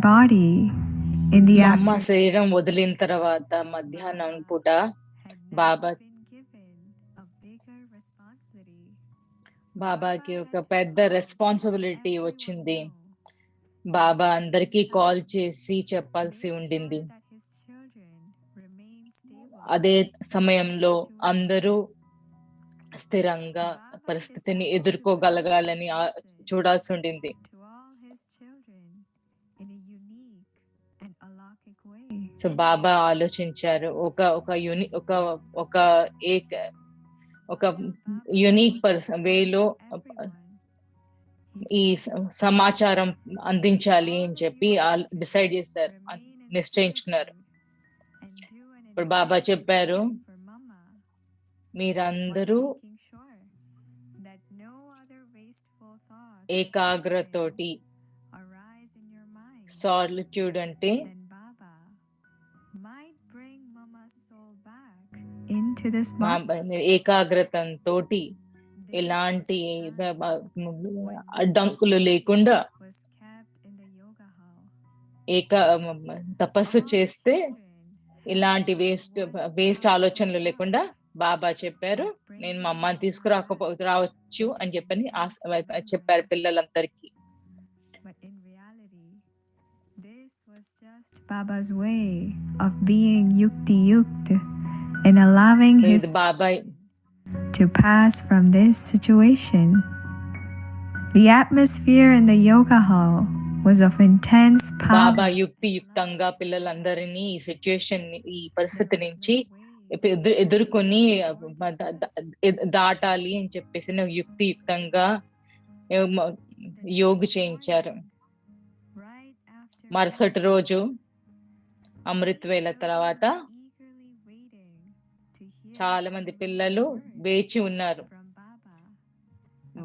body in the మా అమ్మ afternoon శరీరం వదిలిన తర్వాత మధ్యాహ్నం పూట బాబా బాబాకి ఒక పెద్ద రెస్పాన్సిబిలిటీ వచ్చింది. బాబా అందరికీ కాల్ చేసి చెప్పాల్సి ఉండింది. అదే సమయంలో అందరూ స్థిరంగా పరిస్థితిని ఎదుర్కోగలగాలని చూడాల్సి ఉండింది. సో బాబా ఆలోచించారు ఒక యునిక్ వేలో ఈ సమాచారం అందించాలి అని చెప్పి డిసైడ్ చేశారు, నిశ్చయించుకున్నారు. ఇప్పుడు బాబా చెప్పారు, మీరందరూ ఏకాగ్రతతోటి, సాలిట్యూడ్ అంటే ఏకాగ్రతంతో ఎలాంటి అడ్డంకులు లేకుండా తపస్సు చేస్తే ఇలాంటి వేస్ట్ ఆలోచనలు లేకుండా బాబా చెప్పారు, నేను మా అమ్మని రావచ్చు అని చెప్పారు పిల్లలందరికీ. Baba's way of being yukti yukt and allowing his to pass from this situation. The atmosphere in the yoga hall was of intense power. బాబా యుక్తియుక్తంగా పిల్లలందరినీ ఈ సిచ్యుయేషన్, ఈ పరిస్థితి నుంచి ఎదుర్కొని దాటాలి అని చెప్పేసి యుక్తియుక్తంగా యోగ చేయించారు. మరుసటి రోజు అమృత్ వేళ తర్వాత చాలా మంది పిల్లలు వేచి ఉన్నారు,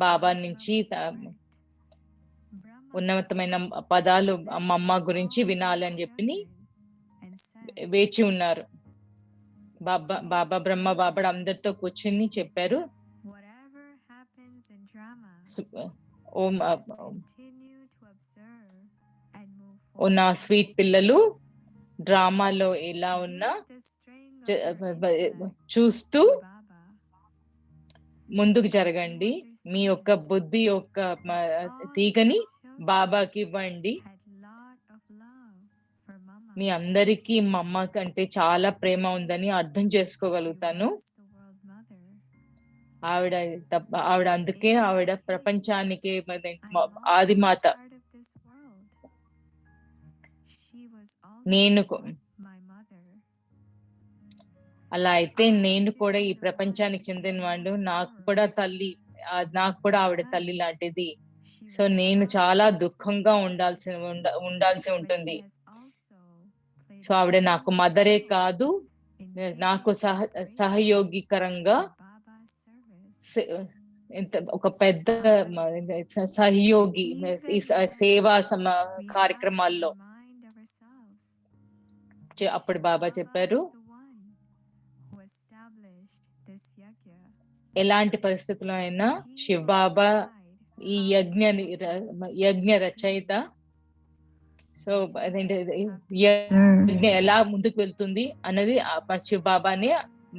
బాబా నుంచి ఉన్నతమైన పదాలు అమ్మమ్మ గురించి వినాలి అని చెప్పి వేచి ఉన్నారు. బాబా బ్రహ్మ బాబా అందరితో కూర్చుని చెప్పారు, నా స్వీట్ పిల్లలు, డ్రామాలో ఎలా ఉన్నా చూస్తూ ముందుకు జరగండి, మీ యొక్క బుద్ధి యొక్క తీగని బాబాకి ఇవ్వండి. మీ అందరికీ మా అమ్మ కంటే చాలా ప్రేమ ఉందని అర్థం చేసుకోగలుగుతాను. ఆవిడ అందుకే ఆవిడ ప్రపంచానికి ఆదిమాత. నేను అలా అయితే నేను కూడా ఈ ప్రపంచానికి చెందిన వాడు, నాకు కూడా ఆవిడ తల్లి లాంటిది. సో నేను చాలా దుఃఖంగా ఉండాల్సి ఉంటుంది. సో ఆవిడ నాకు మదరే కాదు, నాకు సహయోగికరంగా ఒక పెద్ద సహయోగి ఈ సేవా కార్యక్రమాల్లో. అప్పుడు బాబా చెప్పారు, ఎలాంటి పరిస్థితుల్లో అయినా శివ్ బాబా ఈ యజ్ఞ రచయిత. సో అదేంటి యజ్ఞ ఎలా ముందుకు వెళ్తుంది అన్నది శివ్ బాబాని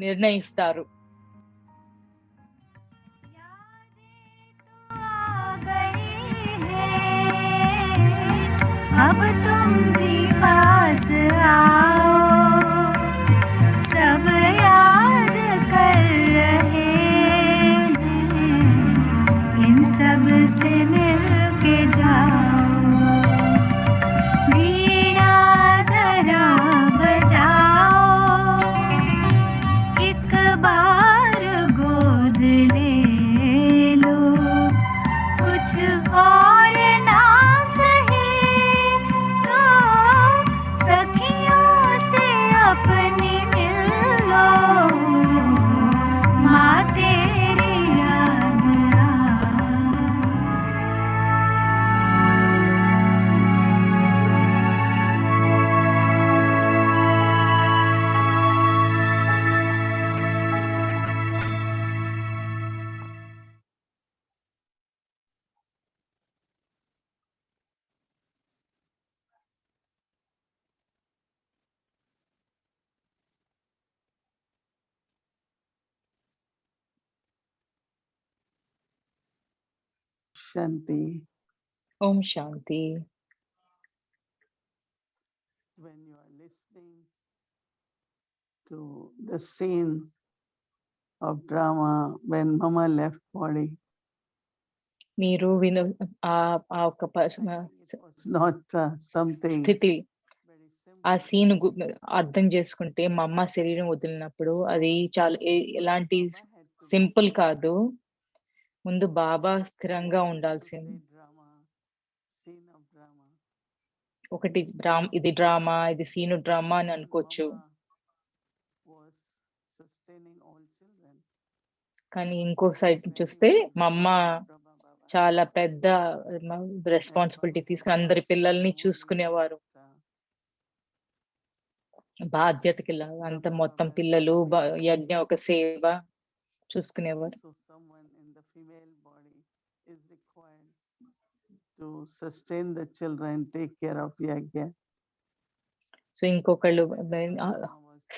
నిర్ణయిస్తారు. अब तुम भी पास आओ, सब याद कर रहे हैं, इन सब से मिल के जाओ, वीणा जरा बजाओ, एक बार गोद ले लो, कुछ और ना सही तो Shanti. Om Shanti. When you are listening to the scene of drama when Mama left body, మీరు విను ఆ ఒక it was not something స్థితి very ఆ simple. సీన్ అర్థం చేసుకుంటే మా అమ్మ శరీరం వదిలినప్పుడు అది చాలా ఎలాంటి సింపుల్ కాదు. ముందు బాబా స్థిరంగా ఉండాల్సింది. Scene of drama. ఒకటి ఇది డ్రామా, ఇది సీను డ్రామా అని అనుకోవచ్చు. Was sustaining all children. కానీ ఇంకో సైడ్ చూస్తే మా అమ్మ చాలా పెద్ద రెస్పాన్సిబిలిటీ తీసుకుని అందరి పిల్లల్ని చూసుకునేవారు. బాధ్యతకి అంత మొత్తం పిల్లలు యజ్ఞ ఒక సేవ చూసుకునేవారు. So someone in the female body is required to sustain the children, take care of yajna. So ఇంకొకళ్ళు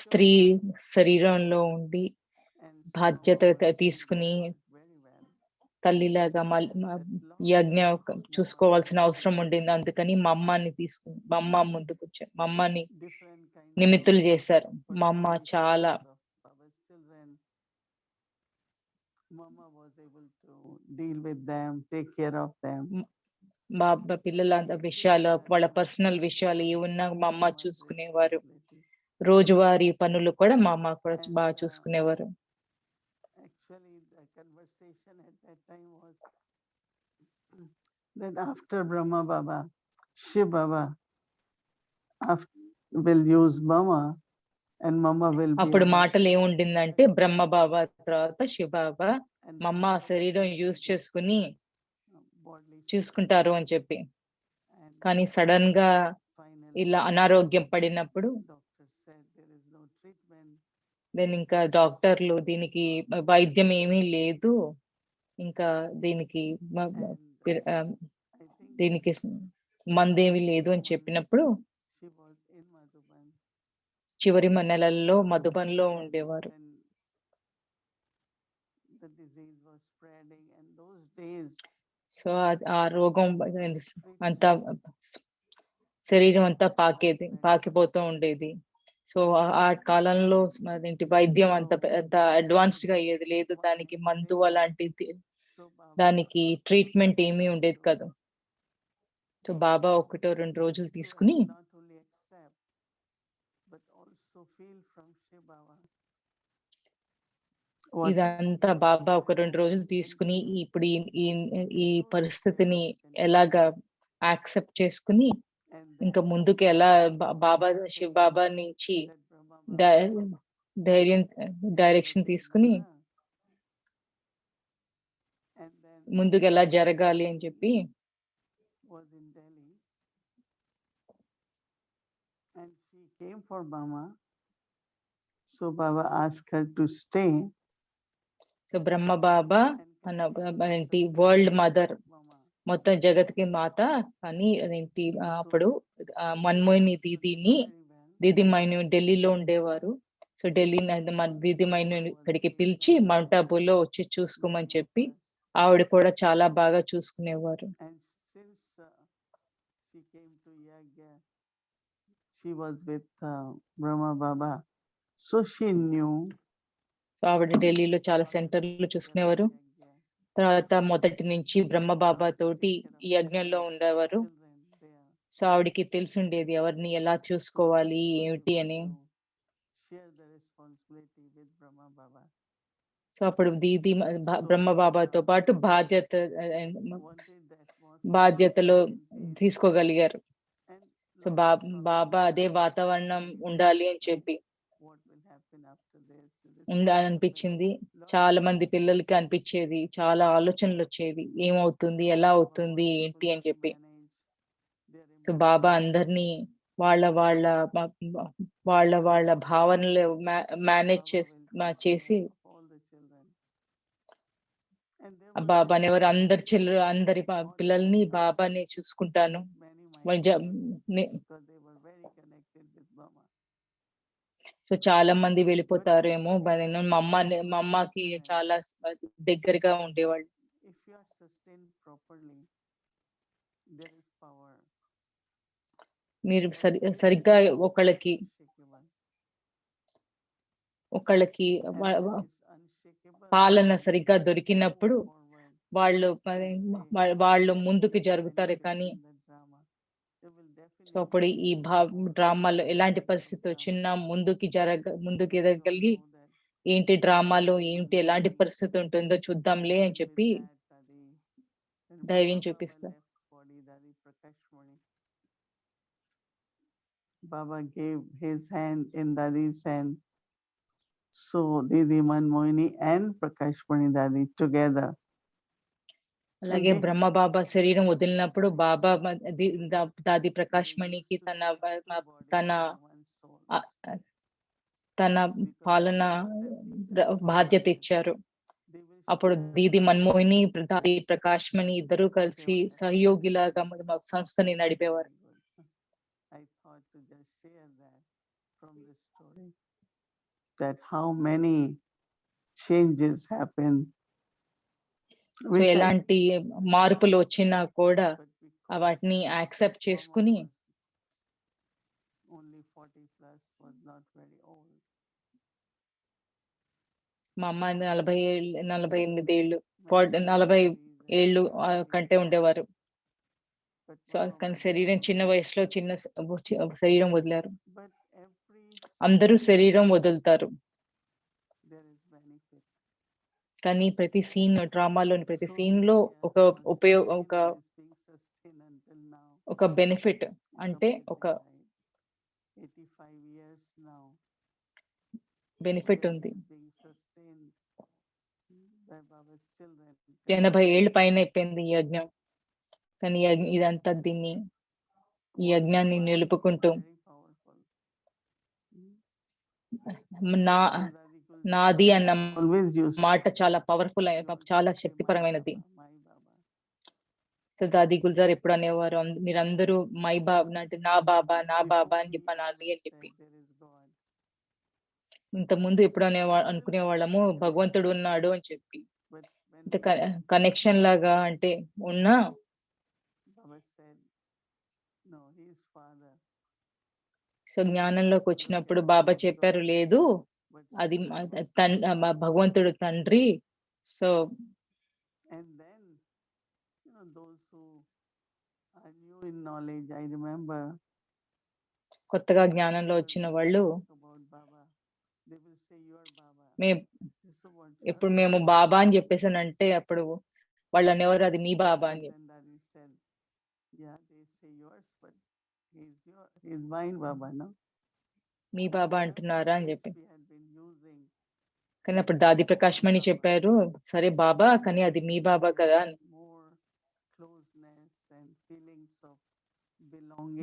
స్త్రీ శరీరంలో ఉండి బాధ్యత తీసుకుని తల్లిలాగా యజ్ఞ చూసుకోవాల్సిన అవసరం ఉండింది. అందుకని మా అమ్మని తీసుకుని మా అమ్మ ముందుకు వచ్చారు. మా అమ్మని నిమిత్తులు చేశారు. మా అమ్మ చాలా Mama was able to deal with them, take care of them. మా పిల్లల విషయాలు, వాళ్ళ పర్సనల్ విషయాలు ఏమున్నా మా అమ్మ చూసుకునేవారు. రోజువారీ పనులు కూడా మా అమ్మ కూడా బాగా చూసుకునేవారు. Actually, the conversation at that time was that after Brahma Baba, Shiv Baba will use Mama and Mama will be. అప్పుడు మాటలు ఏముండిందంటే బ్రహ్మ బాబా తర్వాత శివ బాబా మా అమ్మ శరీరం యూజ్ చేసుకుని చూసుకుంటారు అని చెప్పి. కానీ సడన్ గా ఇలా అనారోగ్యం పడినప్పుడు దెన్ ఇంకా డాక్టర్లు దీనికి వైద్యం ఏమీ లేదు, ఇంకా దీనికి మందేమీ లేదు అని చెప్పినప్పుడు చివరి నెలల్లో మధుబన్లో ఉండేవారు. సో ఆ రోగం అంతా శరీరం అంతా పాకిపోతూ ఉండేది. సో ఆ కాలంలో వైద్యం అంత అడ్వాన్స్డ్ గా అయ్యేది లేదు. దానికి మందు అలాంటిది, దానికి ట్రీట్మెంట్ ఏమీ ఉండేది కాదు. సో బాబా 1-2 రోజులు తీసుకుని ఇదంతా బాబా 1-2 రోజులు తీసుకుని ఇప్పుడు ఈ పరిస్థితిని ఎలాగా యాక్సెప్ట్ చేసుకుని ఇంకా ముందుకు ఎలా బాబా శివ బాబా నుంచి డైరెక్షన్ తీసుకుని ముందుకు ఎలా జరగాలి అని చెప్పి came for Mama. So Baba asked her to stay. So Brahma Baba ఏంటి వరల్డ్ మదర్, మొత్తం జగత్కి మాత. కానీ అదేంటి అప్పుడు మన్మోహిని దీది మైను ఢిల్లీలో ఉండేవారు. సో ఢిల్లీ దీది మైను ఇక్కడికి పిలిచి మౌంట్ ఆబూలో వచ్చి చూసుకోమని చెప్పి ఆవిడ కూడా చాలా బాగా చూసుకునేవారు. She was with Brahma Baba, so she knew. So ఆవిడ ఢిల్లీలో చాలా సెంటర్లు చూసుకునేవారు. తర్వాత మొదటి నుంచి బ్రహ్మ బాబా తోటి ఈ యజ్ఞంలో ఉండేవారు. సో ఆవిడకి తెలిసిండేది ఎవరిని ఎలా చూసుకోవాలి ఏమిటి అని. సో అప్పుడు దీది బ్రహ్మ బాబాతో పాటు బాధ్యతలో తీసుకోగలిగారు. సో బాబా అదే వాతావరణం ఉండాలి అని చెప్పి ఉండాలనిపించింది. చాలా మంది పిల్లలకి అనిపించేది, చాలా ఆలోచనలు వచ్చేవి, ఏమవుతుంది, ఎలా అవుతుంది, ఏంటి అని చెప్పి. సో బాబా అందరినీ వాళ్ళ వాళ్ళ భావనలు మేనేజ్ చేసి బాబా అనేవారు అందరి పిల్లల్ని బాబాని చూసుకుంటాను. సో చాలా మంది వెళ్ళిపోతారేమో, మా అమ్మకి చాలా దగ్గరగా ఉండేవాళ్ళు. if you are sustained properly, there is power. మీరు సరిగ్గా ఒకళ్ళకి పాలన సరిగ్గా దొరికినప్పుడు వాళ్ళు ముందుకు జరుగుతారు. కానీ సో అప్పుడు ఈ డ్రామాలో ఎలాంటి పరిస్థితి వచ్చినా ముందుకు ఎదగలిగి ఏంటి డ్రామాలో ఏంటి ఎలాంటి పరిస్థితి ఉంటుందో చూద్దాంలే అని చెప్పి ధైర్యం చూపిస్తారు. Baba gave his hand in Dadi's hand. So Didi Manmohini and Prakashmani Dadi together. అలాగే బ్రహ్మ బాబా శరీరం వదిలినప్పుడు బాబా దాది ప్రకాష్మణికి తన పాలన బాధ్యత ఇచ్చారు. అప్పుడు దీది మన్మోహిని దాది ప్రకాష్మణి ఇద్దరు కలిసి సహయోగిలాగా సంస్థని నడిపేవారు. That how many changes happen. So ఎలాంటి మార్పులు వచ్చినా కూడా వాటిని యాక్సెప్ట్ చేసుకుని మా అమ్మ 48 ఏళ్ళు 40 ఏళ్ళు కంటే ఉండేవారు. సో కానీ శరీరం చిన్న వయసులో శరీరం వదిలారు. అందరూ శరీరం వదులుతారు, కానీ ప్రతి డ్రామాలోని ప్రతి సీన్ లో ఒక బెనిఫిట్ అంటే ఒక బెనిఫిట్ ఉంది. 80 ఏళ్ళు పైన అయిపోయింది ఈ యజ్ఞం, కానీ ఇదంతా ఈ యజ్ఞాన్ని నిలుపుకుంటూ నాది అన్న మాట చాలా పవర్ఫుల్, చాలా శక్తిపరమైనది. సో దాది గుల్జార్ ఎప్పుడు అనేవారు, మీరందరూ మై బాబా అంటే నా బాబా అని చెప్పాలి అని చెప్పి. ఇంత ముందు ఎప్పుడు అనుకునే వాళ్ళము భగవంతుడు ఉన్నాడు అని చెప్పి, కనెక్షన్ లాగా అంటే ఉన్నా సో జ్ఞానంలోకి వచ్చినప్పుడు బాబా చెప్పారు లేదు, అది భగవంతుడు తండ్రి. సో కొత్తగా జ్ఞానంలో వచ్చిన వాళ్ళు ఇప్పుడు మేము బాబా అని చెప్పేసానంటే అప్పుడు వాళ్ళు అనేవారు అది మీ బాబా అని. మీ బాబా అంటున్నారా అని చెప్పి. కానీ అప్పుడు దాది ప్రకాష్మణి చెప్పారు, సరే బాబా కానీ అది మీ బాబా కదా అని.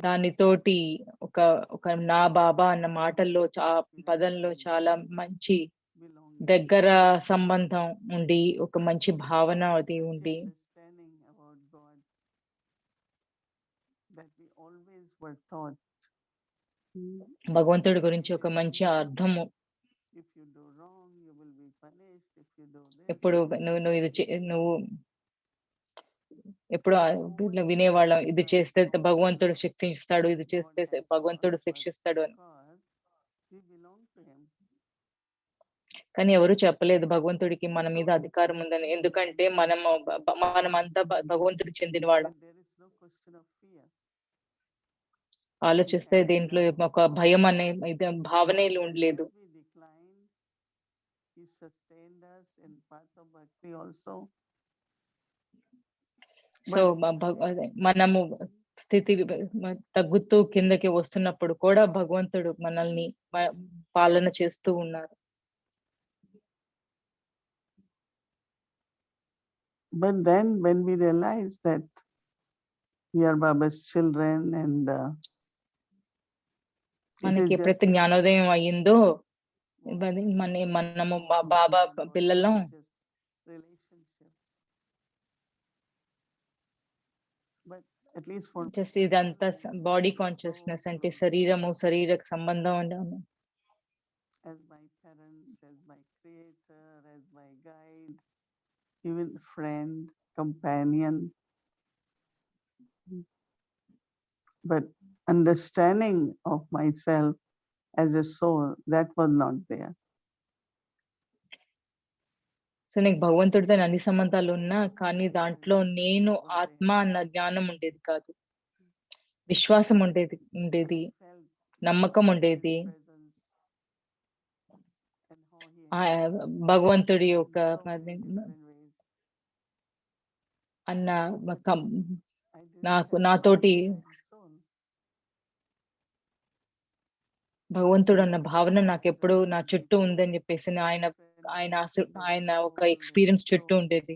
దానితోటి ఒక నా బాబా అన్న మాటల్లో పదంలో చాలా మంచి దగ్గర సంబంధం ఉండి ఒక మంచి భావన అది ఉండి భగవంతుడి గురించి ఒక మంచి అర్థము. ఎప్పుడు నువ్వు ఎప్పుడు వినేవాళ్ళం, ఇది చేస్తే భగవంతుడు శిక్షిస్తాడు, ఇది చేస్తే భగవంతుడు శిక్షిస్తాడు అని. కానీ ఎవరు చెప్పలేదు భగవంతుడికి మన మీద అధికారం ఉందని, ఎందుకంటే మనమంతా భగవంతుడికి చెందిన వాళ్ళం. ఆలోచిస్తే దీంట్లో ఒక భయం అనే భావనలు ఉండలేదు. సో మనము స్థితి తగ్గుతూ కిందకి వస్తున్నప్పుడు కూడా భగవంతుడు మనల్ని పాలన చేస్తూ ఉన్నారు. But then when we realize that we are Baba's children and మనకి ఎప్పుడైతే జ్ఞానోదయం అయ్యిందో మనము బాబా పిల్లలం, జస్ట్ ఇదంతా బాడీ కాన్షియస్నెస్ అంటే శరీర సంబంధం అన్నాము. as my parents, as my creator, as my guide, even friend. companion. But understanding of myself as a soul, that was not there. So నీకు భగవంతుడితో అన్ని సంబంధాలు ఉన్నా కానీ దాంట్లో నేను ఆత్మ అన్న జ్ఞానం ఉండేది కాదు. విశ్వాసం ఉండేది, నమ్మకం ఉండేది. భగవంతుడి యొక్క అన్న నాతోటి భగవంతుడు అన్న భావన నాకెప్పుడు నా చుట్టూ ఉందని చెప్పేసి ఆయన ఒక ఎక్స్పీరియన్స్ చుట్టూ ఉండేది.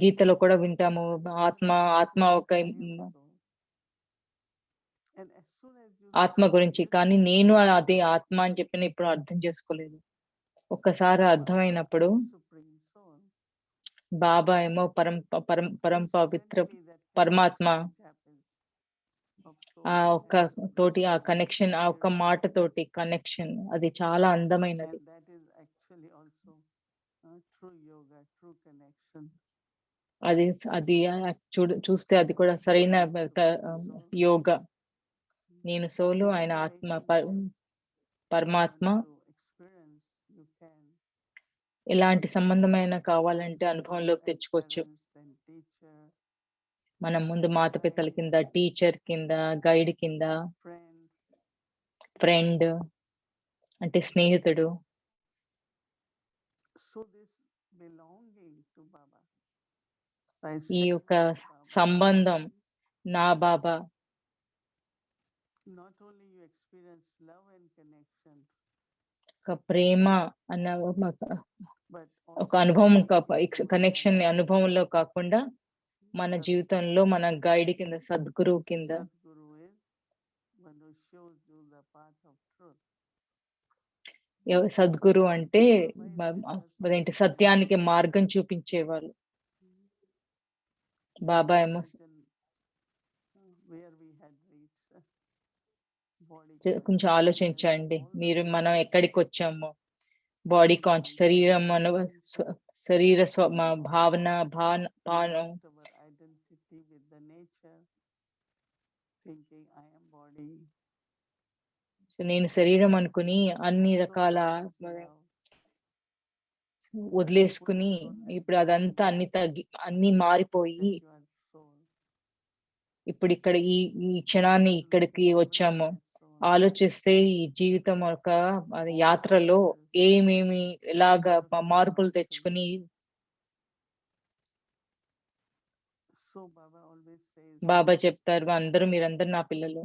గీతలో కూడా వింటాము ఆత్మ ఒక ఆత్మ గురించి. కానీ నేను అదే ఆత్మ అని చెప్పిన ఇప్పుడు అర్థం చేసుకోలేదు. ఒక్కసారి అర్థమైనప్పుడు బాబా ఏమో పరం పవిత్ర పరమాత్మ ఆ ఒక్క తోటి ఆ కనెక్షన్, ఆ ఒక్క మాట తోటి కనెక్షన్, అది చాలా అందమైనది. అది చూస్తే అది కూడా సరైన యోగా. నేను సోలు, ఆయన ఆత్మ పరమాత్మ. ఎలాంటి సంబంధమైన కావాలంటే అనుభవంలోకి తెచ్చుకోవచ్చు. మనం ముందు మాతపితల కింద, టీచర్ కింద, గైడ్ కింద, ఫ్రెండ్ అంటే స్నేహితుడు. ఈ యొక్క సంబంధం నా బాబా. ఒక ప్రేమ అన్న ఒక అనుభవం, కనెక్షన్ అనుభవంలో కాకుండా మన జీవితంలో మన గైడ్ కింద, సద్గురు కింద. సద్గురు అంటే అదేంటి, సత్యానికి మార్గం చూపించేవాళ్ళు. బాబా ఏమో కొంచెం ఆలోచించండి మీరు, మనం ఎక్కడికి వచ్చామో. బాడీ కాన్షియస్, శరీర భావన నేను శరీరం అనుకుని అన్ని రకాల వదిలేసుకుని ఇప్పుడు అదంతా అన్ని మారిపోయి ఇప్పుడు ఇక్కడ ఈ క్షణాన్ని ఇక్కడికి వచ్చాము. ఆలోచిస్తే ఈ జీవితం ఒక యాత్రలో ఏమేమి ఎలాగా మార్పులు తెచ్చుకుని. బాబా చెప్తారు, మీరందరూ నా పిల్లలు.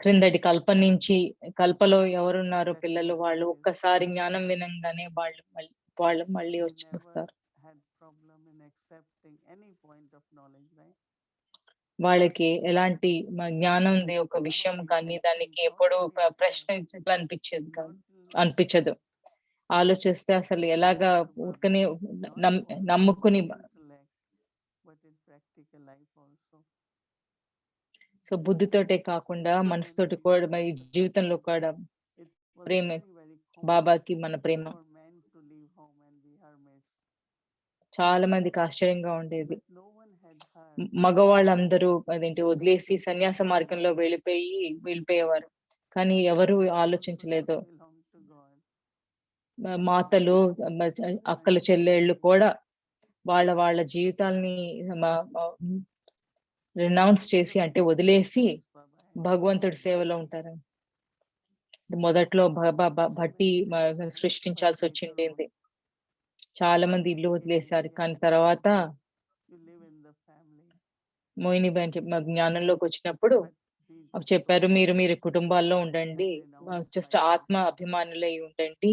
క్రిందటి కల్పలో ఎవరున్నారో పిల్లలు, వాళ్ళు ఒక్కసారి జ్ఞానం వినంగానే వాళ్ళు మళ్ళీ వస్తారు. వాళ్ళకి ఎలాంటి జ్ఞానం ఉంది ఒక విషయం, కానీ దానికి ఎప్పుడు ప్రశ్నించాలి అనిపించదు. ఆలోచిస్తే అసలు ఎలాగా ఊరికనే నమ్ముకుని. సో బుద్ధితోటే కాకుండా మనసుతోటి కూడా ఈ జీవితంలో కూడా ప్రేమ, బాబాకి మన ప్రేమ. చాలా మందికి ఆశ్చర్యంగా ఉండేది. మగవాళ్ళందరూ అదేంటి వదిలేసి సన్యాస మార్గంలో వెళ్ళిపోయేవారు, కానీ ఎవరు ఆలోచించలేదు. మాతలు, అక్కలు, చెల్లెళ్ళు కూడా వాళ్ళ జీవితాల్ని రినౌన్స్ చేసి, అంటే వదిలేసి భగవంతుడి సేవలో ఉంటారు. మొదట్లో భట్టి సృష్టించాల్సి వచ్చింది. చాలా మంది ఇల్లు వదిలేశారు, కానీ తర్వాత మోహినిబాయి చెప్పి జ్ఞానంలోకి వచ్చినప్పుడు చెప్పారు, మీరు కుటుంబాల్లో ఉండండి, జస్ట్ ఆత్మ అభిమానులై ఉండండి,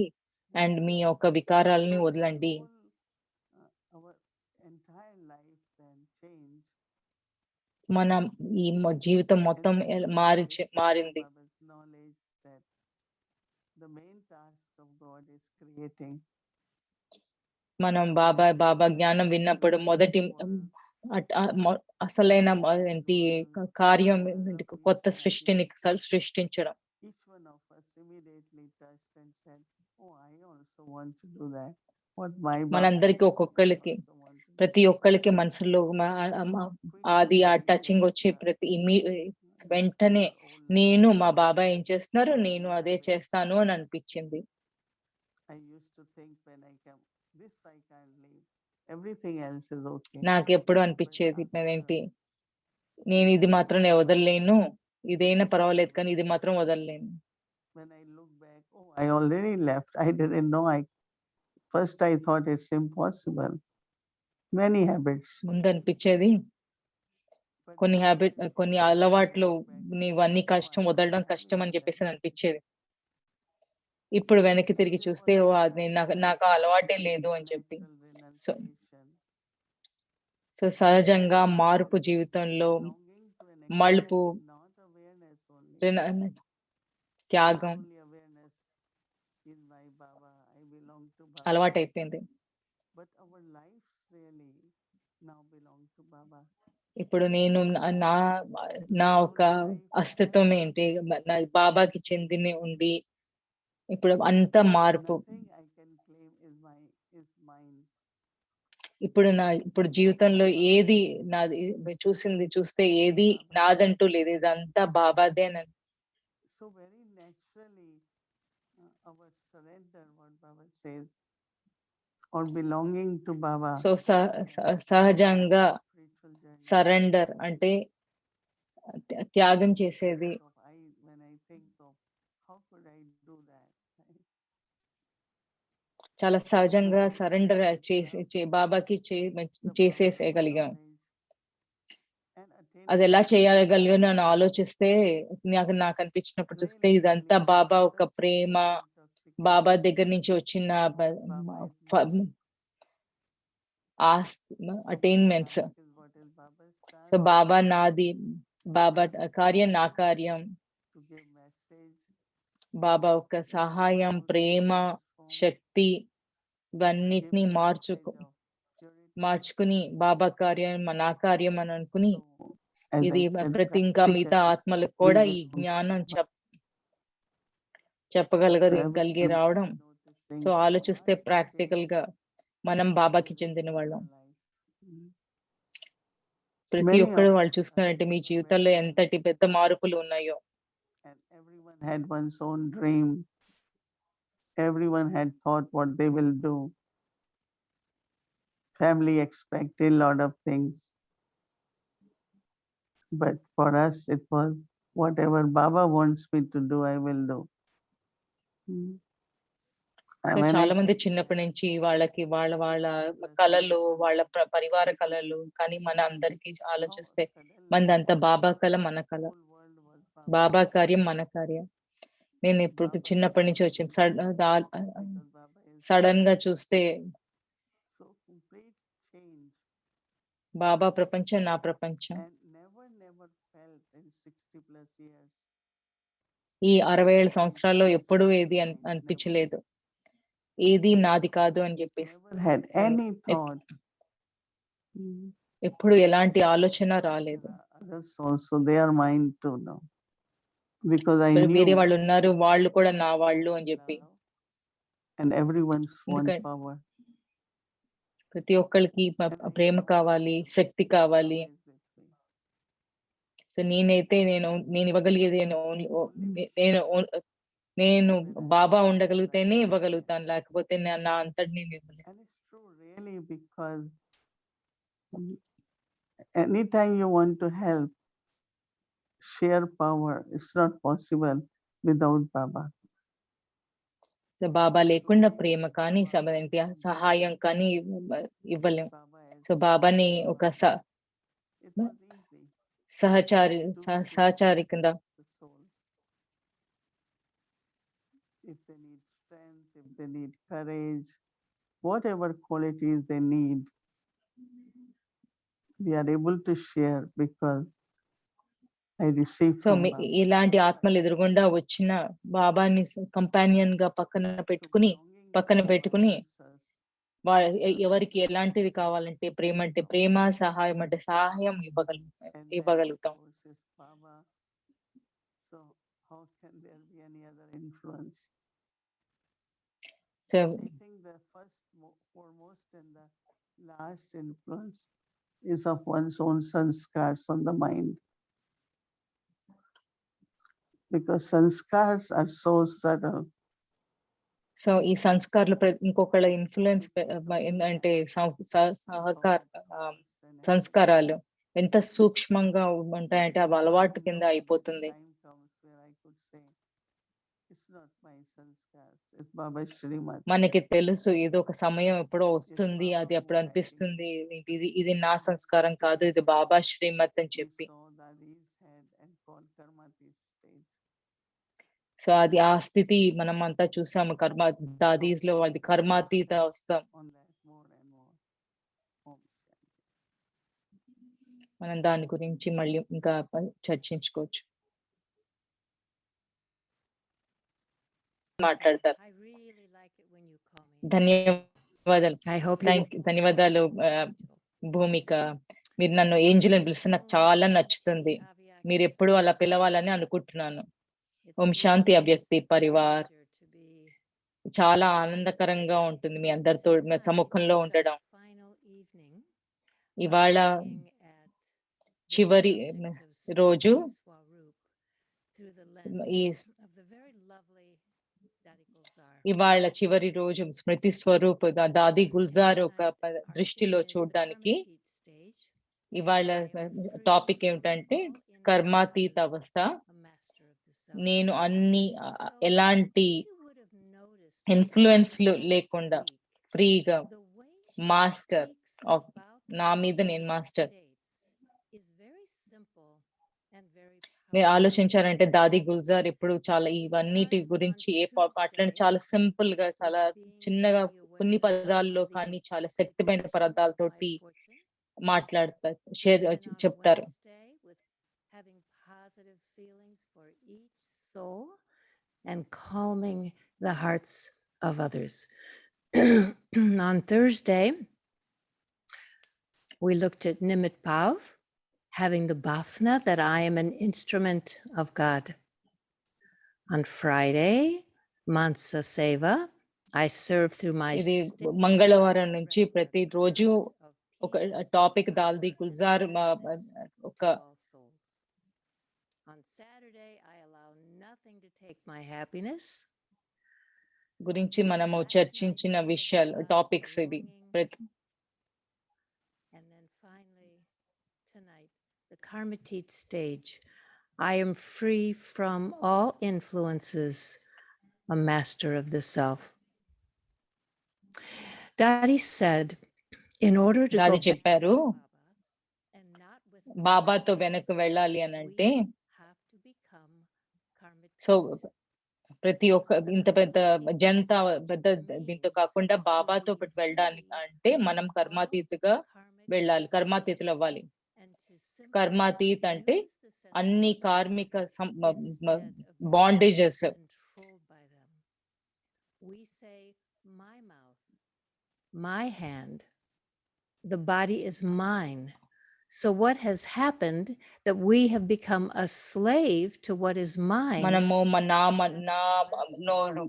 అండ్ మీ యొక్క వికారాలని వదలండి. మన ఈ జీవితం మొత్తం మారింది. మనం బాబా జ్ఞానం విన్నప్పుడు మొదటి అసలైన ఏంటి కార్యం, కొత్త సృష్టిని సృష్టించడం. also want to do that. What my Baba మనందరికి ఒక్కొక్కళ్ళకి also want to do. ప్రతి ఒక్కళ్ళకి మనసులో అది ఆ టచింగ్ వచ్చి వెంటనే నేను మా బాబాయ్ ఏం చేస్తున్నారు నేను అదే చేస్తాను అని అనిపించింది. I used to think when I come, this I can't leave. Everything else is okay. నాకు ఎప్పుడు అనిపించేది ఏంటి, నేను ఇది మాత్రం నేను వదలలేను, ఇదైనా పర్వాలేదు కానీ ఇది మాత్రం వదలలేను. When I look back, oh, I already left. I didn't know. First I thought it's impossible. Many habits. ముందు అనిపించేది కొన్ని అలవాట్లు నీవన్నీ కష్టం వదలడం కష్టం అని చెప్పేసి అనిపించేది. ఇప్పుడు వెనక్కి తిరిగి చూస్తే అది నాకు ఆ అలవాటే లేదు అని చెప్పి. సో సహజంగా మార్పు జీవితంలో మలుపు త్యాగం అలవాటైపోయింది. ఇప్పుడు నేను నా ఒక అస్తిత్వం ఏంటి, బాబాకి చెందిన ఉండి ఇప్పుడు అంత మార్పు. ఇప్పుడు జీవితంలో ఏది నాది చూస్తే ఏది నాదంటూ లేదు, ఇదంతా బాబాదే అని. So very naturally, our surrender, what Baba says, or belonging to Baba. So సహజంగా సరెండర్ అంటే త్యాగం చేసేది. When I think of how could I do that? చాలా సహజంగా సరెండర్ బాబాకి చేసేయగలిగాం. అది ఎలా చేయగలిగాను అని ఆలోచిస్తే నాకు అనిపించినప్పుడు చూస్తే ఇదంతా బాబా ఒక ప్రేమ, బాబా దగ్గర నుంచి వచ్చిన అటైన్మెంట్స్. సో బాబా నాది, బాబా కార్యం నా కార్యం, బాబా ఒక సహాయం, ప్రేమ, శక్తి ఇవన్నిటిని మార్చుకుని బాబా కార్యం నా కార్యం అని అనుకుని ఇది ప్రతి ఇంకా మిగతా ఆత్మలకు కూడా ఈ జ్ఞానం చెప్పగలిగే రావడం. సో ఆలోచిస్తే ప్రాక్టికల్ గా మనం బాబాకి చెందిన వాళ్ళం. ప్రతి ఒక్కరు వాళ్ళు చూసుకున్నారంటే మీ జీవితంలో ఎంతటి పెద్ద మార్పులు ఉన్నాయో. Everyone had one's own dream. Everyone had thought what they will do. Family expected a lot of things. But for us, it was whatever Baba wants me to do, I will do. చాలా మంది చిన్నప్పటి నుంచి వాళ్ళకి వాళ్ళ కళలు, వాళ్ళ పరివార కళలు, కానీ మన అందరికి ఆలోచిస్తే మనదంతా బాబా కళ, మన కళ, బాబా కార్యం మన కార్యం. నేను ఇప్పుడు చిన్నప్పటి నుంచి వచ్చింది సడన్ గా చూస్తే బాబా ప్రపంచం నా ప్రపంచం. ఈ 67 సంవత్సరాల్లో ఎప్పుడూ ఏది అనిపించలేదు ఏది నాది కాదు అని చెప్పేసి. ఎప్పుడు ఎలాంటి ఆలోచన రాలేదు. వేరే వాళ్ళు ఉన్నారు, వాళ్ళు కూడా నా వాళ్ళు అని చెప్పి. ప్రతి ఒక్కరికి ప్రేమ కావాలి, శక్తి కావాలి. సో నేనైతే నేను ఇవ్వగలిగేది నేను బాబా ఉండగలిగితేనే ఇవ్వగలుగుతాను, లేకపోతే నా అంతటి నేను ఇవ్వలేను. Anytime you want to help, share power, it's not possible without Baba. So Baba లేకుండా ప్రేమ కానీ సహాయం కానీ ఇవ్వలేం. సో బాబాని ఒక సహచారి కింద. If they need strength, if they need courage, whatever qualities they need, we are able to share because I received. So ఇలాంటి ఆత్మలు ఎదురుగుండా వచ్చిన బాబాని కంపానియన్ గా పక్కన పెట్టుకుని ఎవరికి ఎలాంటివి కావాలంటే ప్రేమ అంటే ప్రేమ, సహాయం అంటే సహాయం ఇవ్వగలుగుతాం. So I think the first, foremost, and the last influence is of one's own sanskars on the mind. Because sanskars are so subtle. So ఈ సంస్కారాలు ఇంకొకళ్ళ ఇన్ఫ్లుయెన్స్ అంటే సహకార సంస్కారాలు ఎంత సూక్ష్మంగా ఉంటాయంటే అవి అలవాటు కింద అయిపోతుంది. Time comes where I could say, it's not my sanskars, it's Baba Shrimad. మనకి తెలుసు ఏదో ఒక సమయం ఎప్పుడో వస్తుంది, అది అప్పుడు అనిపిస్తుంది ఇది నా సంస్కారం కాదు, ఇది బాబా శ్రీమత్ అని చెప్పి. We saw Dadi's head and called Karmati's stage. So అది ఆ స్థితి మనం అంతా చూసాము. దాదీస్ లో అది కర్మాతీత అవస్థ. On that more and more. Om Shanti. మనం దాని గురించి మళ్ళీ ఇంకా చర్చించుకోవచ్చు. మాట్లాడతారు. ధన్యవాదాలు. ధన్యవాదాలు భూమిక. మీరు నన్ను ఏంజెల్ అని పిలిస్తే నాకు చాలా నచ్చుతుంది. మీరు ఎప్పుడు అలా పిలవాలని అనుకుంటున్నాను. ఓం శాంతి అవ్యక్తి పరివార్. చాలా ఆనందకరంగా ఉంటుంది మీ అందరితో సముఖంలో ఉండడం. ఇవాళ చివరి రోజు ఇవాళ చివరి రోజు స్మృతి స్వరూప్ దాది గుల్జార్ ఒక దృష్టిలో చూడడానికి ఇవాళ టాపిక్ ఏమిటంటే కర్మాతీత అవస్థ. నేను అన్ని ఎలాంటి ఇన్ఫ్లుయెన్స్లు లేకుండా ఫ్రీగా మాస్టర్ ఆఫ్ నా మీద నేను మాస్టర్. మీరు ఆలోచించారంటే దాది గుల్జార్ ఇప్పుడు చాలా ఇవన్నిటి గురించి అట్లని చాలా సింపుల్ గా చాలా చిన్నగా కొన్ని పదాల్లో కానీ చాలా శక్తిమైన పదాలతోటి మాట్లాడతారు, చెప్తారు. And calming the hearts of others. On Thursday, we looked at Nimit Bhav, having the bhafna that I am an instrument of God. On Friday, Mansa Seva, I serve through my ఇది మంగళవారం నుంచి ప్రతి రోజు ఒక topic దాల్ది Gulzar ఒక On Saturday, I allow nothing to take my happiness. గురించి మనము చర్చించిన విషయాలు టాపిక్స్ ఇవి. And then finally, tonight, the Karmatit stage. I am free from all influences, a master of the self. Daddy said, in order to దాది go చెప్పారు and not with బాబాతో వెనక్కి వెళ్ళాలి అని అంటే, సో ప్రతి ఒక్క ఇంత పెద్ద జనత పెద్ద దీంతో కాకుండా బాబాతో పాటు వెళ్ళడానికి అంటే మనం కర్మాతీతగా వెళ్ళాలి, కర్మాతీతులు అవ్వాలి. కర్మాతీత్ అంటే అన్ని కార్మిక bondages. We say my mouth, my hand, the body is mine. So what has happened that we have become a slave to what is mine? మనము నా నోరు,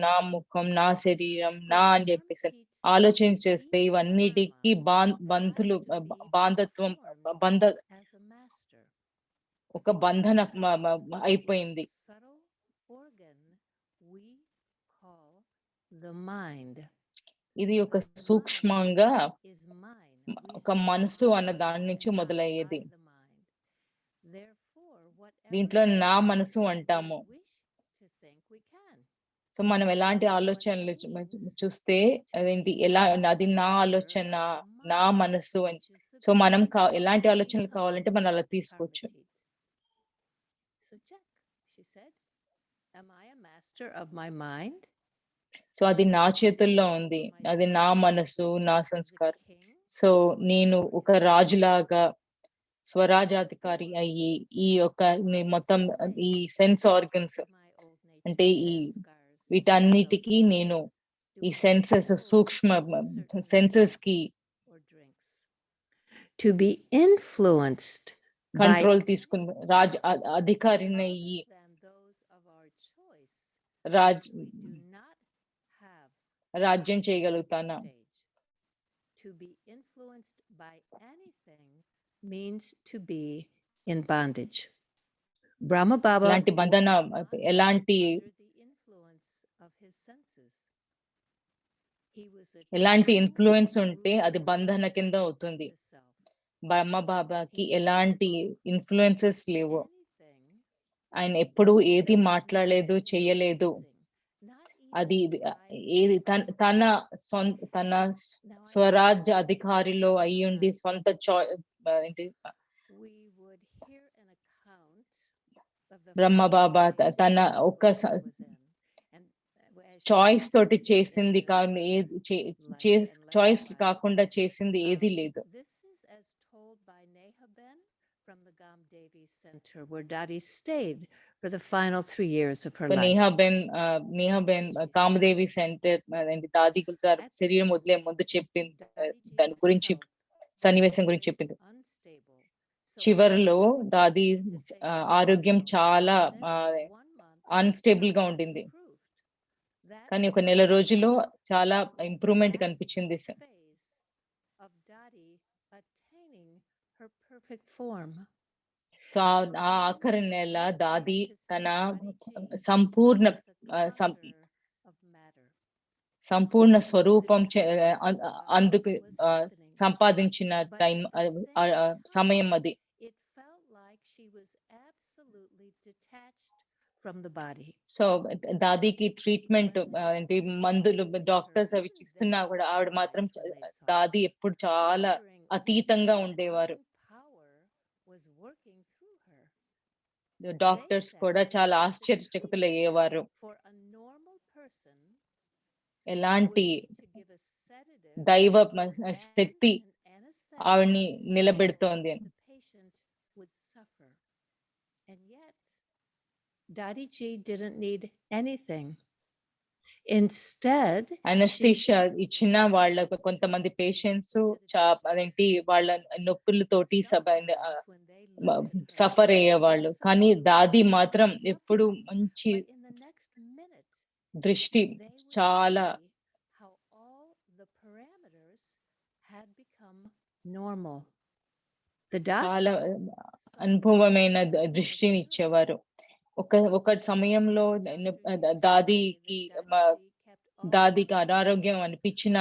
నా ముఖం, నా శరీరం, నా అని చెప్పేసి ఆలోచన చేస్తే ఇవన్నిటికీ బంధులు బాంధత్వం ఒక బంధన అయిపోయింది. ఇది ఒక సూక్ష్మంగా ఒక మనసు అన్న దాని నుంచి మొదలయ్యేది. దీంట్లో నా మనసు అంటాము. సో మనం ఎలాంటి ఆలోచనలు చూస్తే అదేంటి ఎలా అది నా ఆలోచన, నా మనసు అని. సో మనం ఎలాంటి ఆలోచనలు కావాలంటే మనం అలా తీసుకోవచ్చు. సో అది నా చేతుల్లో ఉంది, అది నా మనసు, నా సంస్కారం. సో నేను ఒక రాజులాగా స్వరాజాధికారి అయ్యి ఈ యొక్క మొత్తం ఈ సెన్స్ ఆర్గన్స్ అంటే ఈ వీటన్నిటికీ నేను ఈ సెన్సెస్ సూక్ష్మ సెన్సెస్ కి to be influenced కంట్రోల్ తీసుకుని అధికారిని అయ్యి రాజ్యం చేయగలుగుతానా? To be influenced by anything means to be in bondage. Brahma Baba ఇలాంటి బంధన ఎలాంటి under the influence of his senses. He was a ఎలాంటి true ఇన్ఫ్లుయెన్స్ ఉంటే అది ruler బంధన కింద అవుతుంది. of the self. బ్రహ్మ బాబాకి He never ఎలాంటి spoke ఇన్ఫ్లుయెన్సెస్ లేవు. anything ఆయన ఎప్పుడు ఏది that was not మాట్లాడలేదు, of his own చెయ్యలేదు. choosing, not అది even by ఏది his son. తన Now, I Swarajya remember అధికారిలో once అయ్యుండి upon a సొంత ఏంటి we would hear an account of the Brahma final Baba stage తన that the ఒక్క Goswami was in. And as she choice తోటి recounted చేసింది in కాదు, choice Letter కాకుండా చేసింది ఏది లేదు. This is as told by Nehaben from the Gam Devi Center, where Dadi stayed for the final 3 years of her so life. Nehaben Kamadevi centre Dadi Gulzar శరీరం వదిలే ముందు చెప్పింది, దాని గురించి సన్నివేశం గురించి చెప్పింది. చివరిలో దాది ఆరోగ్యం చాలా అన్స్టేబుల్ గా ఉండింది, కానీ ఒక నెల రోజుల్లో చాలా ఇంప్రూవ్మెంట్ కనిపించింది. సో ఆ ఆఖరి నెల దాది తన సంపూర్ణ స్వరూపం అందుకు సంపాదించిన టైం సమయం అది. సో దాదీకి ట్రీట్మెంట్ ఏంటి మందులు డాక్టర్స్ అవి ఇస్తున్నా కూడా ఆవిడ మాత్రం దాది ఎప్పుడు చాలా అతీతంగా ఉండేవారు. డాక్టర్స్ కూడా చాలా ఆశ్చర్యచకితులు అయ్యేవారు. ఎలాంటి దైవ శక్తి ఆవిడ్ని నిలబెడుతోంది అని. Dadiji didn't need anything. Instead, anaesthesia ఇచ్చిన వాళ్ళ కొంతమంది పేషెంట్స్ అదేంటి వాళ్ళ నొప్పులతోటి సఫర్ అయ్యేవాళ్ళు, కానీ దాది మాత్రం ఎప్పుడు మంచి దృష్టి, చాలా చాలా అనుభవమైన దృష్టిని ఇచ్చేవారు. ఒక సమయంలో దాదికి అనారోగ్యం అనిపించిన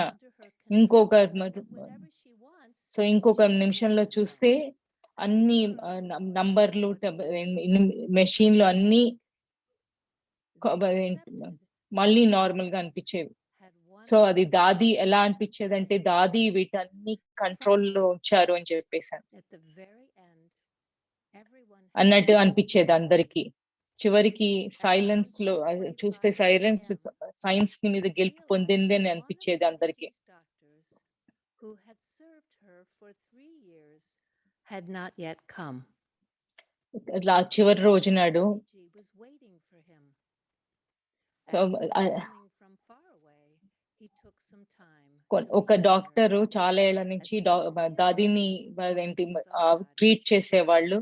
ఇంకొక నిమిషంలో చూస్తే అన్ని నంబర్లు మెషిన్లు అన్ని మళ్ళీ నార్మల్ గా అనిపించేవి. సో అది దాది ఎలా అనిపించేది అంటే దాది వీటన్ని కంట్రోల్లో ఉంచారు అని చెప్పేసాను అన్నట్టు అనిపించేది అందరికి. చివరికి సైలెన్స్ లో చూస్తే సైన్స్ ని మీద గెలుపు పొందింది అని అనిపించేది అందరికి. చివరి రోజు నాడు ఒక డాక్టర్ చాలా ఏళ్ల నుంచి దాదిని ట్రీట్ చేసేవాళ్ళు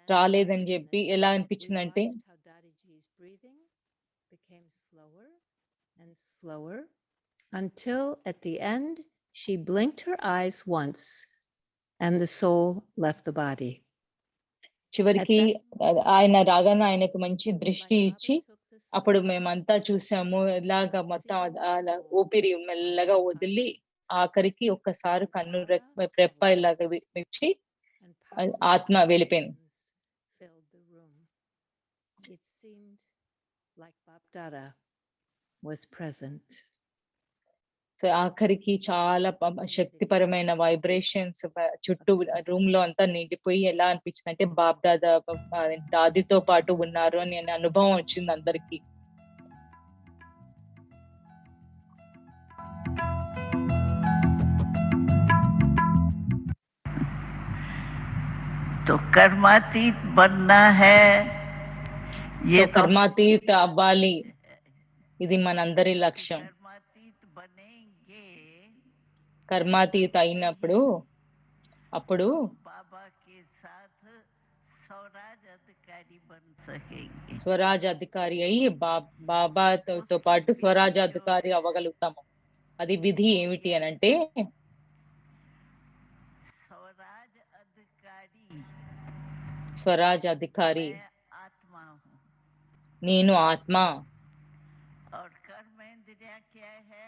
రాలేదని చెప్పి ఎలా అనిపించిందంటే until at the end she blinked her eyes once and the soul left the body. చివరికి ఆయన రాగానే ఆయనకు మంచి దృష్టి ఇచ్చి అప్పుడు మేమంతా చూసాము ఇలాగా మొత్తం అలా ఊపిరి మెల్లగా వదిలి ఆఖరికి ఒక్కసారి కన్ను రెప్ప ఇలాగా ఇచ్చి ఆత్మ వెళ్ళిపోయింది. It seemed like Bapdada was present. So ఆఖరికి చాలా శక్తిపరమైన వైబ్రేషన్స్ చుట్టూ రూమ్ లో అంతా నిండిపోయి ఎలా అనిపించింది అంటే బాప్ దాదితో పాటు ఉన్నారు అని అనుభవం వచ్చింది అందరికి. तो कर्मातीत बनना है, ये कर्मातीत అవ్వాలి, ఇది మనందరి లక్ష్యం. కర్మాతీత అయినప్పుడు అప్పుడు स्वराज अधिकारी बन सकेंगे। స్వరాజ్ అధికారి అయి బాబాతో పాటు స్వరాజ్ అధికారి అవ్వగలుగుతాము. అది విధి ఏమిటి అని అంటే स्वराज अधिकारी స్వరాజ్ అధికారి मैं आत्मा हूँ నేను ఆత్మ, और कर्मेंद्रिया क्या है?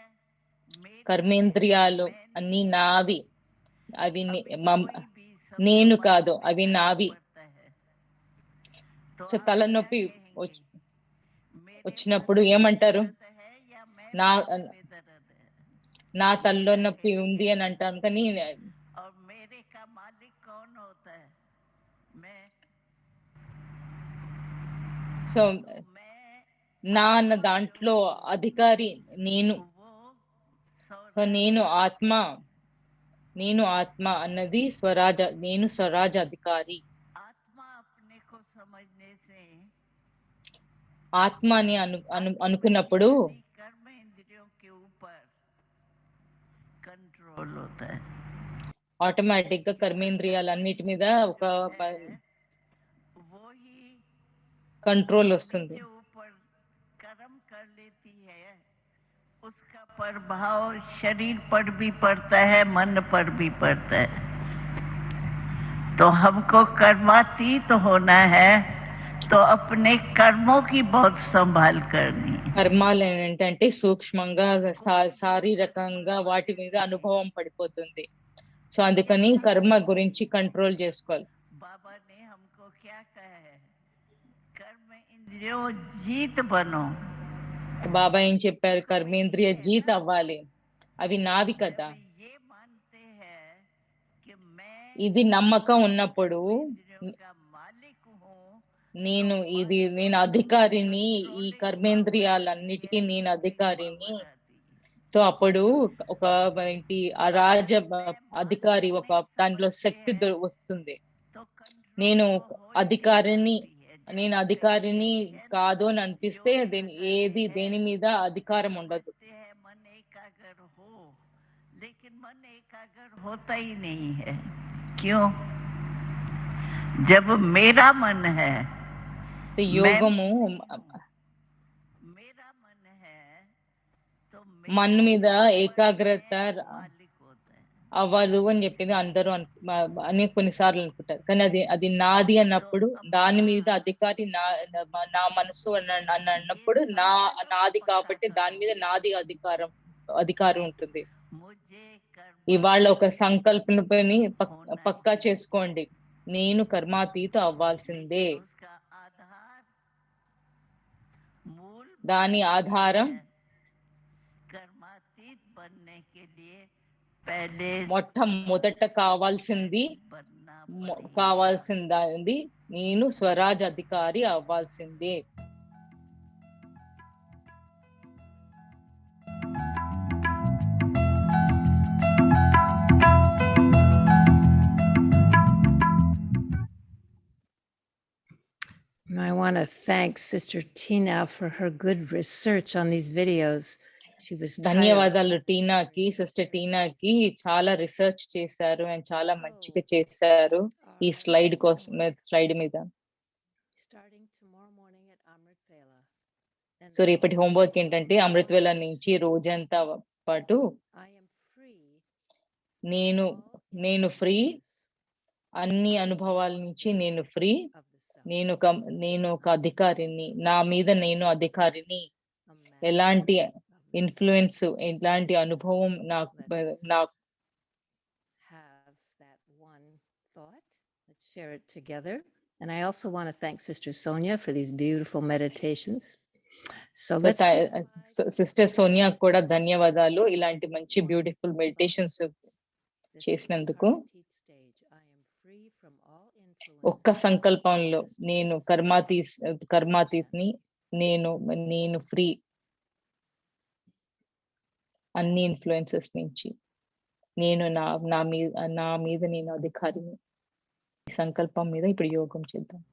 मेरे కర్మేంద్రియాలు मैं అన్ని नहीं। నావి, అవి अभी మమ్- कोई भी सब నేను मन కాదు, में అవి दर्द నావి. पड़ता है, तो సో आप తలనొప్పి क्या कहेंगे? వచ్- मेरे వచ్చినప్పుడు माथे में ఏమంటారు? दर्द है या मैं నా माथे में दर्द है? నా आप తల్లో क्या నొప్పి कहेंगे? ఉంది అని అంటాను, కానీ और मेरे का मालिक कौन होता है? मैं। సో मैं నా అన్న దాంట్లో అధికారి నేను. वो సో स्वराज నేను ఆత్మ అన్నది నేను స్వరాజ్ అధికారి. आत्मा अपने को समझने से ఆత్మ అని అనుకున్నప్పుడు कर्म इंद्रियों के ऊपर कंट्रोल होता है। ఆటోమేటిక్ గా కర్మేంద్రియాలన్నిటి మీద ఒక वो ही కంట్రోల్ వస్తుంది. के ऊपर कर्म कर लेती है, उसका प्रभाव शरीर पर भी पड़ता है, मन पर भी पड़ता है। तो हमको कर्मातीत होना है, तो अपने कर्मों की बहुत संभाल करनी है। కర్మాలు ఏంటంటే సూక్ష్మంగా శారీరకంగా వాటి మీద అనుభవం పడిపోతుంది. సో అందుకని కర్మ గురించి కంట్రోల్ చేసుకోవాలి. बाबा ने हमको क्या कहा है? कर्म इंद्रियों जीत बनो। బాబా ఏం చెప్పారు? కర్మేంద్రియ జీత్ అవ్వాలి, అవి నావి కదా. जब ये मानते हैं कि मैं ఇది నమ్మకం ఉన్నప్పుడు इंद्रियों का मालिक हूँ, నేను అధికారిని, ఈ కర్మేంద్రియాలన్నిటికీ నేను అధికారిని. సో అప్పుడు ఒక ఏంటి ఆ అధికారి ఒక దాంట్లో శక్తి వస్తుంది. तो నేను అధికారిని కాదు అని అనిపిస్తే దేని మీద అధికారం ఉండదు. मन एकाग्र हो, लेकिन मन एकाग्र होता ही नहीं है। क्यों? जब मेरा मन है, యోగము मेरा मन है, तो మన మీద ఏకాగ్రత मालिक होता है। అవ్వదు అని చెప్పింది అందరూ అని కొన్నిసార్లు అనుకుంటారు. కానీ అది నాది అన్నప్పుడు, దాని మీద అధికారి నా మనసు అని అన్నప్పుడు నాది కాబట్టి దాని మీద నాది అధికారం ఉంటుంది. मुझे कर्म ఇవాళ ఒక సంకల్పని పక్కా చేసుకోండి, నేను కర్మాతీత అవ్వాల్సిందే. उसका आधार मूल దాని ఆధారం कर्मातीत बनने के लिए पहले మొట్టమొదట కావాల్సింది నేను స్వరాజ్ అధికారి అవ్వాల్సిందే. I want to thank Sister Tina for her good research on these videos. She was ధన్యవాదాలు టీనాకి, సిస్టర్ టీనాకి. చాలా రీసెర్చ్ చేశారు అండ్ చాలా మంచిగా చేశారు ఈ స్లైడ్ మీద. సో రేపటి హోంవర్క్ ఏంటంటే అమృత్ వేళ నుంచి రోజంతా పాటు నేను ఫ్రీ, అన్ని అనుభవాల నుంచి నేను ఫ్రీ, నేను ఒక అధికారిని, నా మీద నేను అధికారిని. ఎలాంటి ఇన్ఫ్లుయెన్స్, ఎలాంటి అనుభవం నాకు share it together. And I also want to thank Sister Sonia for these beautiful meditations. So let's sister Sonia కూడా ధన్యవాదాలు ఇలాంటి మంచి బ్యూటిఫుల్ మెడిటేషన్స్ చేసినందుకు. ఒక్క సంకల్పంలో నేను కర్మాతీత్ని, నేను ఫ్రీ అన్ని ఇన్ఫ్లుయెన్సెస్ నుంచి, నేను నా మీద నేను అధికారిని. ఈ సంకల్పం మీద ఇప్పుడు యోగం చేద్దాం.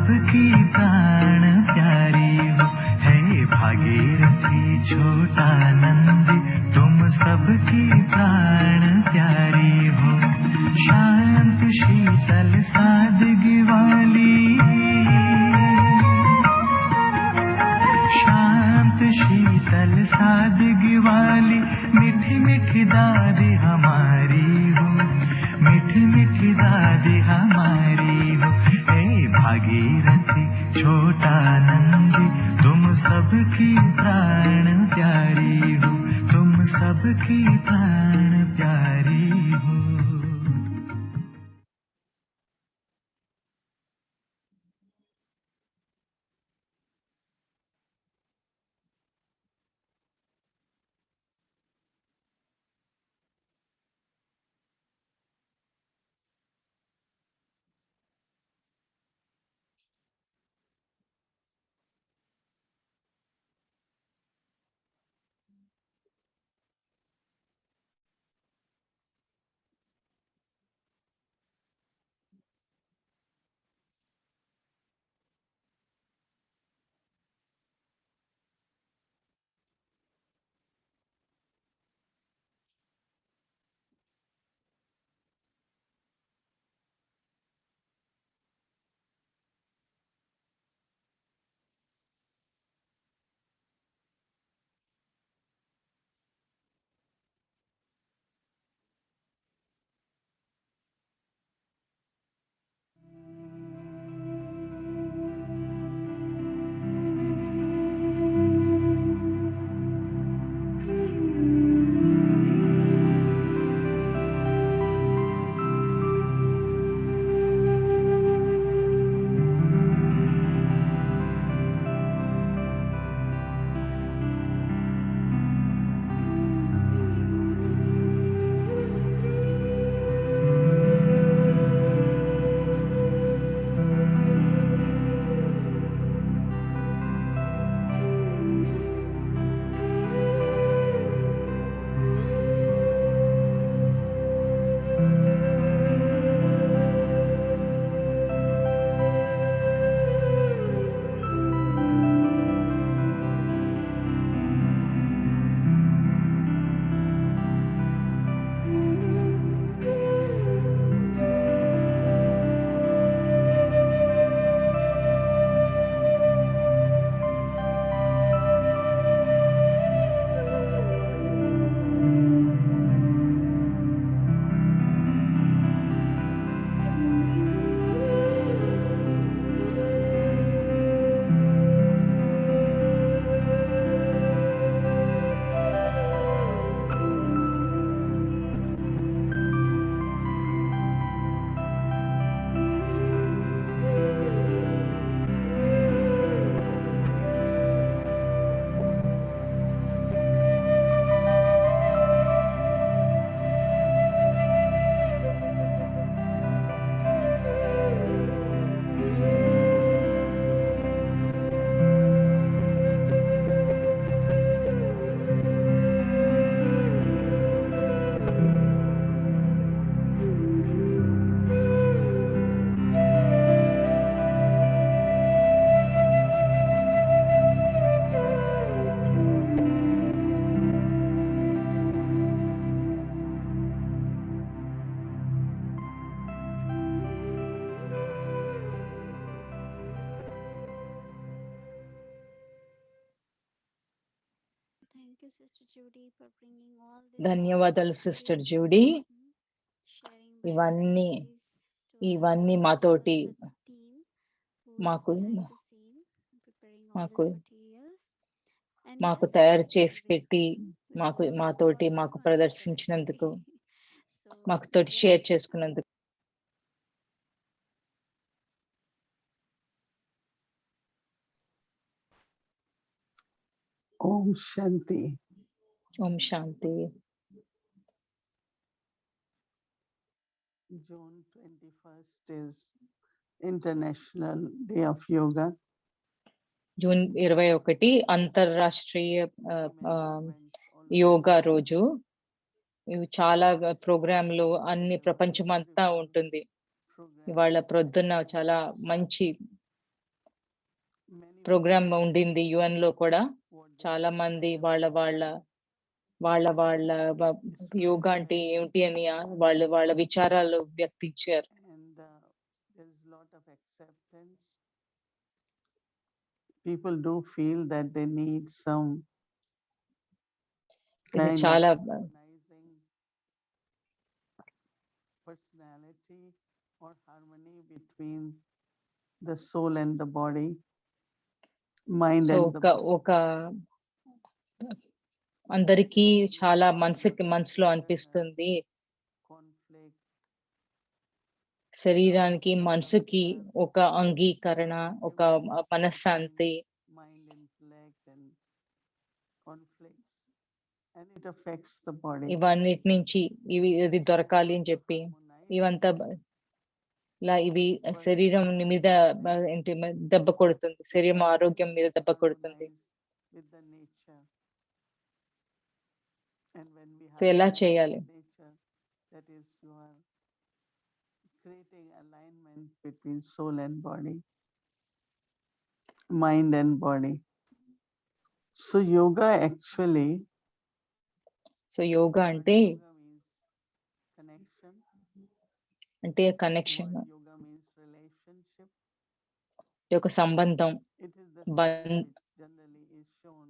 सबकी प्राण प्यारी हो, है भागीरथी छोटा नंदी, तुम सबकी प्राण प्यारी हो। शांत शीतल सादगी वाली, शांत शीतल सादगी वाली, मीठी मीठी दादी हमारी हो, मीठी मीठी दादी हमारी हो। हे भागीरथी छोटा नंदी, तुम सबकी प्राण प्यारी हो, तुम सबकी प्राण प्यारी हो। ధన్యవాదాలు సిస్టర్ జూడీ. ఇవన్నీ ఇవన్నీ మాతోటి మాకు మాకు మాకు తయారు చేసి పెట్టి మాకు ప్రదర్శించినందుకు, మాకు తోటి షేర్ చేసుకున్నందుకు. ఓం శాంతి. ఓం శాంతి. June 21st is International Day of Yoga. June 21 అంతర్రాష్ట్రీయ యోగా రోజు. ఇవి చాలా ప్రోగ్రాంలు అన్ని ప్రపంచమంతా ఉంటుంది. ఇవాళ ప్రొద్దున చాలా మంచి ప్రోగ్రామ్ ఉండింది UN లో కూడా. what they చాలా మంది desire. వాళ్ళ యోగా అంటే ఏమిటి అని వాళ్ళ విచారాలు వ్యక్తించారు. And there is a lot of acceptance. People do feel that they need some ఇది kind చాలా of harmonizing personality or harmony between the soul and the body, mind so and the body. ఒక అందరికీ చాలా మనసులో అనిపిస్తుంది, Conflict, శరీరానికి మనసుకి ఒక అంగీకరణ, ఒక మనశ్శాంతి, mind, intellect, and conflicts, and it affects the body. ఇవన్నిటి నుంచి ఇది దొరకాలి అని చెప్పి ఇవంతా ఇవి శరీరం మీద ఏంటి దెబ్బ కొడుతుంది, శరీరం ఆరోగ్యం మీద దెబ్బ కొడుతుంది. With the nature. And when we so ఎలా harmonize చేయాలి? with nature, that is, you are creating alignment between soul and body, mind and body. So yoga actually, so yoga అంటే yoga means connection. Connection, Yoga means relationship. ఒక సంబంధం. It is the symbol which generally is shown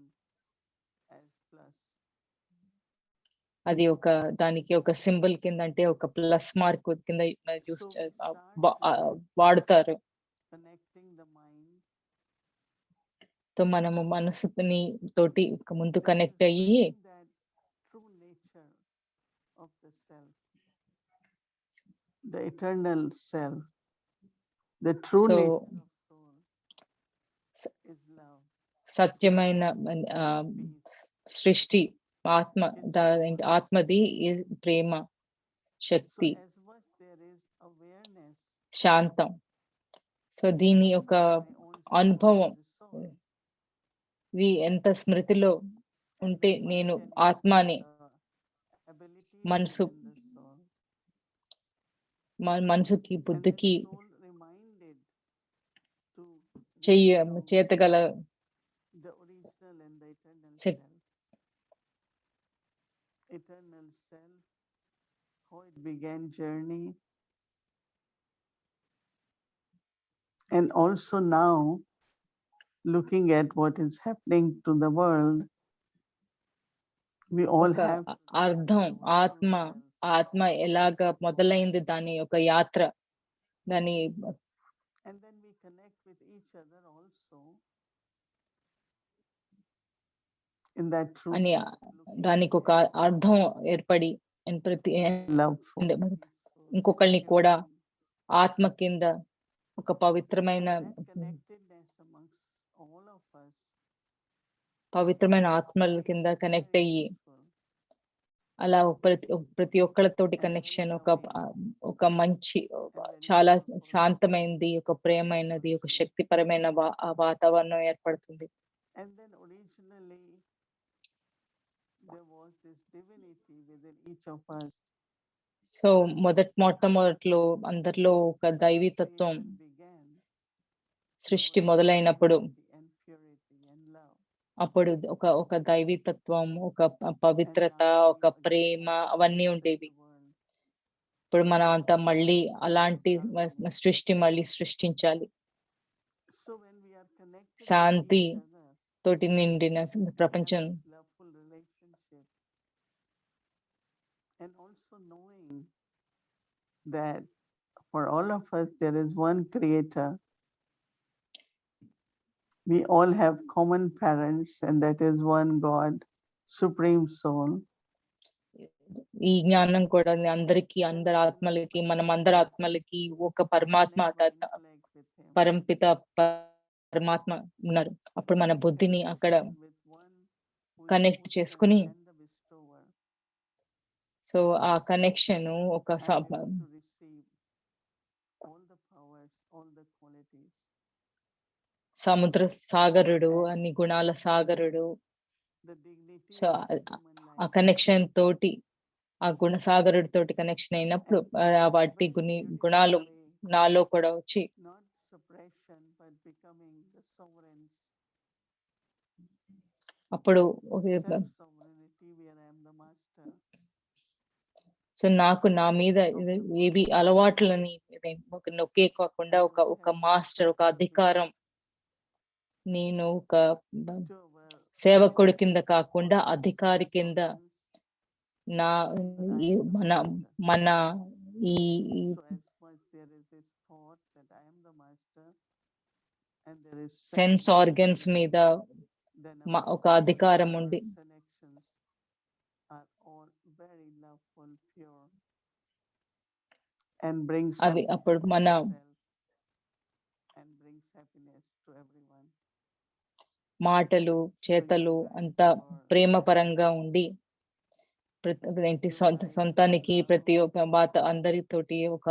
as plus. అది దానికి ఒక symbol కింద, అంటే ఒక plus mark కింద యూస్ వాడుతారు. Connecting the mind. సో మనము మనసుని తోటి ముందు కనెక్ట్ అయ్యి That true nature of the self, the eternal self, the true So, nature of soul is love. సత్యమైన Peace. సృష్టి ఆత్మది ప్రేమ, శక్తి, So as much there is awareness, శాంతం. సో దీని ఒక my own self అనుభవం, is the soul. ఇవి ఎంత స్మృతిలో And ఉంటే the నేను mind and ఆత్మని, the ability మనసు, within the soul. మనసుకి And then బుద్ధికి soul reminded to చేతగల the original and the eternal Sit. self. Eternal self, how it began journey. And also now, looking at what is happening to the world, we all ఒక have అర్థం, ఆత్మ ఎలాగ మొదలైంది, దాని ఒక యాత్ర, దాని and then we connect with each other also in that true అని sense, looking దానికి ఒక అర్థం ఏర్పడి ప్రతి love for ఇంకొకరిని కూడా ఆత్మ కింద ఒక పవిత్రమైన connectedness amongst all of us. పవిత్రమైన ఆత్మల కింద కనెక్ట్ అయ్యి అలా ప్రతి ఒక్కళ్ళతోటి కనెక్షన్, ఒక మంచి, చాలా శాంతమైనది, ఒక ప్రేమైనది, ఒక శక్తిపరమైన వాతావరణం ఏర్పడుతుంది. And then originally there was this divinity within each of us. So మొట్టమొదట్లో అందరిలో ఒక దైవీతత్వం, Began సృష్టి మొదలైనప్పుడు and purity and love. అప్పుడు ఒక దైవీతత్వం, ఒక పవిత్రత, ఒక ప్రేమ, అవన్నీ ఉండేవి. ఇప్పుడు మనం అంతా మళ్ళీ అలాంటి సృష్టి మళ్ళీ సృష్టించాలి. So when we are connected Shanti with each other, తోటి నిండిన ప్రపంచం, have this loveful relationship, and also knowing that for all of us there is one creator. We all have common parents, and that is one God, Supreme Soul. ఈ జ్ఞానం కూడా అందరికి, అందరి ఆత్మలకి, అందరి ఆత్మలకి ఒక పరమాత్మ, పరంపిత పరమాత్మ ఉన్నారు. అప్పుడు మన బుద్ధిని అక్కడ కనెక్ట్ చేసుకుని, సో ఆ కనెక్షన్ ఒక సముద్ర సాగరుడు, అన్ని గుణాల సాగరుడు. సో ఆ కనెక్షన్ తోటి, ఆ సాగరుడి తోటి కనెక్షన్ అయినప్పుడు వాటి గుణాలు నాలో కూడా వచ్చి అప్పుడు self-sovereignty where I am the master. So నాకు నా మీద ఏవి అలవాట్లని నొక్కే కాకుండా ఒక మాస్టర్, ఒక అధికారం, నేను ఒక సేవకుడి కింద కాకుండా అధికారి కింద నా మన ఈ సెన్స్ ఆర్గన్స్ మీద ఒక అధికారం ఉండి అవి అప్పుడు మన మాటలు చేతలు అంతా ప్రేమపరంగా ఉండి సొంతానికి ప్రతి ఒక్క బాత అందరితోటి ఒక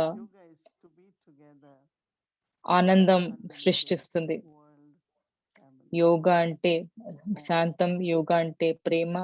ఆనందం సృష్టిస్తుంది. యోగా అంటే శాంతం, యోగా అంటే ప్రేమ,